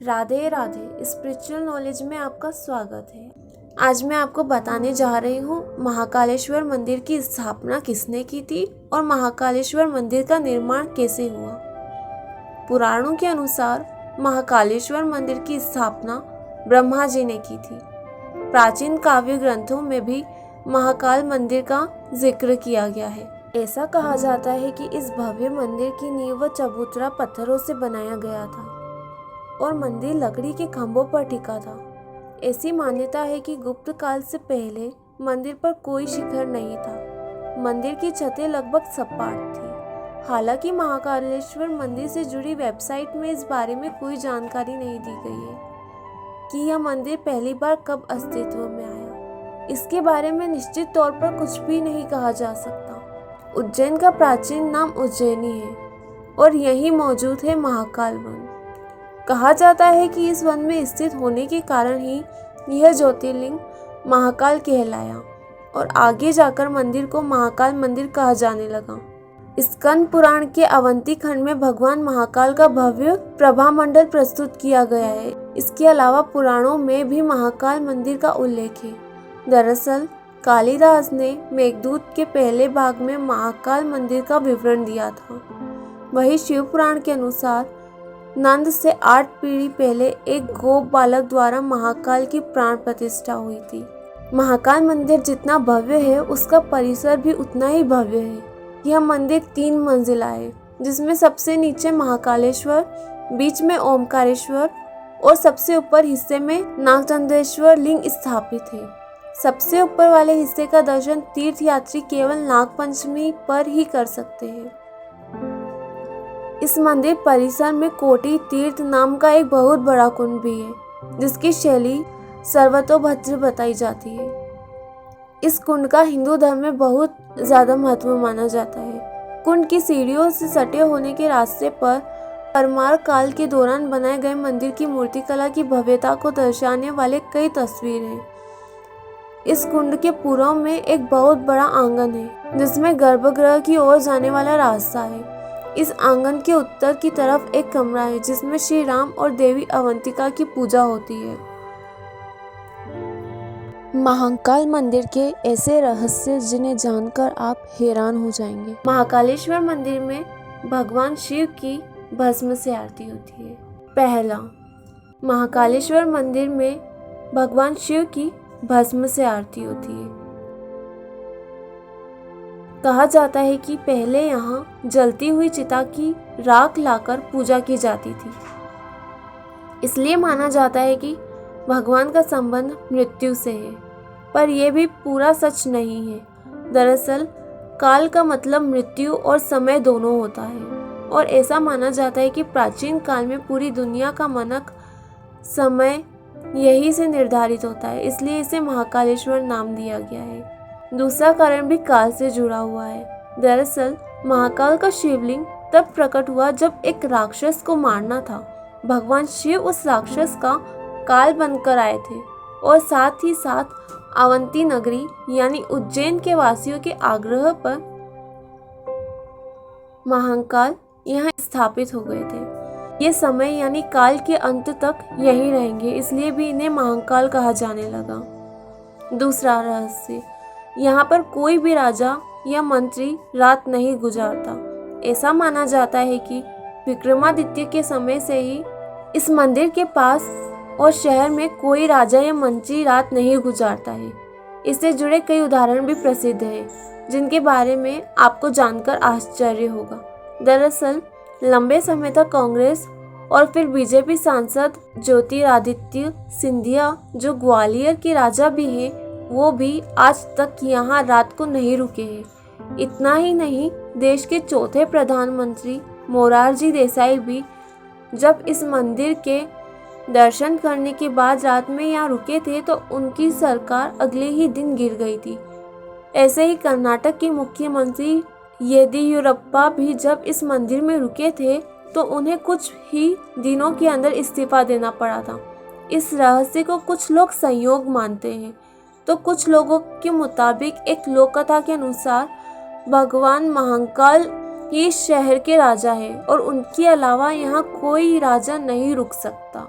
Radhe Radhe. Spiritual knowledge में आपका स्वागत है। आज मैं आपको बताने जा रही हूँ महाकालेश्वर मंदिर की स्थापना किसने की थी और महाकालेश्वर मंदिर का निर्माण कैसे हुआ। पुराणों के अनुसार महाकालेश्वर मंदिर की स्थापना ब्रह्मा जी ने की थी। प्राचीन काव्य ग्रंथों में भी महाकाल मंदिर का जिक्र किया गया है। ऐसा कहा जाता है कि इस भव्य मंदिर की नींव चबूतरा पत्थरों से बनाया गया था और मंदिर लकड़ी के खंभों पर टिका था। ऐसी मान्यता है कि गुप्त काल से पहले मंदिर पर कोई शिखर नहीं था। मंदिर की छतें लगभग सपाट थी। हालांकि महाकालेश्वर मंदिर से जुड़ी वेबसाइट में इस बारे में कोई जानकारी नहीं दी गई है कि यह मंदिर पहली बार कब अस्तित्व में आया। इसके बारे में निश्चित तौर पर कुछ भी नहीं कहा जा सकता। उज्जैन का प्राचीन नाम उज्जैनी है और यहीं मौजूद है महाकाल वन। कहा जाता है कि इस वन में स्थित होने के कारण ही यह ज्योतिर्लिंग महाकाल कहलाया और आगे जाकर मंदिर को महाकाल मंदिर कहा जाने लगा। स्कंद पुराण के अवंती खंड में भगवान महाकाल का भव्य प्रभा मंडल प्रस्तुत किया गया है। इसके अलावा पुराणों में भी महाकाल मंदिर का उल्लेख है। दरअसल कालिदास ने मेघदूत के पहले भाग में महाकाल मंदिर का विवरण दिया था। वही शिव पुराण के अनुसार नंद से 8 पीढ़ी पहले एक गोप बालक द्वारा महाकाल की प्राण प्रतिष्ठा हुई थी। महाकाल मंदिर जितना भव्य है उसका परिसर भी उतना ही भव्य है। यह मंदिर 3 मंजिला है, जिसमें सबसे नीचे महाकालेश्वर, बीच में ओमकारेश्वर और सबसे ऊपर हिस्से में नागचंद्रेश्वर लिंग स्थापित है। सबसे ऊपर वाले हिस्से का दर्शन तीर्थयात्री केवल नागपंचमी पर ही कर सकते हैं। इस मंदिर परिसर में कोटि तीर्थ नाम का एक बहुत बड़ा कुंड भी है, जिसकी शैली सर्वतोभद्र बताई जाती है। इस कुंड का हिंदू धर्म में बहुत ज्यादा महत्व माना जाता है। कुंड की सीढ़ियों से सटे होने के रास्ते पर परमार काल के दौरान बनाए गए मंदिर की मूर्तिकला की भव्यता को दर्शाने वाले कई तस्वीर हैं। इस कुंड के पूर्व में एक बहुत बड़ा आंगन है, जिसमें गर्भगृह की ओर जाने वाला रास्ता है। इस आंगन के उत्तर की तरफ एक कमरा है, जिसमें श्री राम और देवी अवंतिका की पूजा होती है। महाकाल मंदिर के ऐसे रहस्य जिन्हें जानकर आप हैरान हो जाएंगे। महाकालेश्वर मंदिर में भगवान शिव की भस्म से आरती होती है। पहला, महाकालेश्वर मंदिर में भगवान शिव की भस्म से आरती होती है। कहा जाता है कि पहले यहाँ जलती हुई चिता की राख लाकर पूजा की जाती थी। इसलिए माना जाता है कि भगवान का संबंध मृत्यु से है, पर यह भी पूरा सच नहीं है। दरअसल काल का मतलब मृत्यु और समय दोनों होता है और ऐसा माना जाता है कि प्राचीन काल में पूरी दुनिया का मानक समय यही से निर्धारित होता है, इसलिए इसे महाकालेश्वर नाम दिया गया है। दूसरा कारण भी काल से जुड़ा हुआ है। दरअसल महाकाल का शिवलिंग तब प्रकट हुआ जब एक राक्षस को मारना था। भगवान शिव उस राक्षस का काल बनकर आए थे और साथ ही साथ अवंती नगरी यानी उज्जैन के वासियों के आग्रह पर महाकाल यहाँ स्थापित हो गए थे। ये समय यानी काल के अंत तक यही रहेंगे, इसलिए भी इन्हें महाकाल कहा जाने लगा। दूसरा रहस्य, यहाँ पर कोई भी राजा या मंत्री रात नहीं गुजारता। ऐसा माना जाता है कि विक्रमादित्य के समय से ही इस मंदिर के पास और शहर में कोई राजा या मंत्री रात नहीं गुजारता है। इससे जुड़े कई उदाहरण भी प्रसिद्ध हैं, जिनके बारे में आपको जानकर आश्चर्य होगा। दरअसल लंबे समय तक कांग्रेस और फिर बीजेपी सांसद ज्योतिरादित्य सिंधिया, जो ग्वालियर के राजा भी हैं, वो भी आज तक यहाँ रात को नहीं रुके हैं। इतना ही नहीं, देश के चौथे प्रधानमंत्री मोरारजी देसाई भी जब इस मंदिर के दर्शन करने के बाद रात में यहाँ रुके थे तो उनकी सरकार अगले ही दिन गिर गई थी। ऐसे ही कर्नाटक के मुख्यमंत्री येदियुरप्पा भी जब इस मंदिर में रुके थे तो उन्हें कुछ ही दिनों के अंदर इस्तीफा देना पड़ा था। इस रहस्य को कुछ लोग संयोग मानते हैं, तो कुछ लोगों के मुताबिक एक लोक कथा के अनुसार भगवान महाकाल ही शहर के राजा है और उनके अलावा यहाँ कोई राजा नहीं रुक सकता।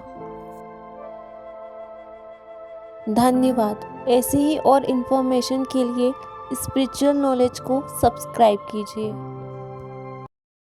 धन्यवाद। ऐसी ही और इन्फॉर्मेशन के लिए स्पिरिचुअल नॉलेज को सब्सक्राइब कीजिए।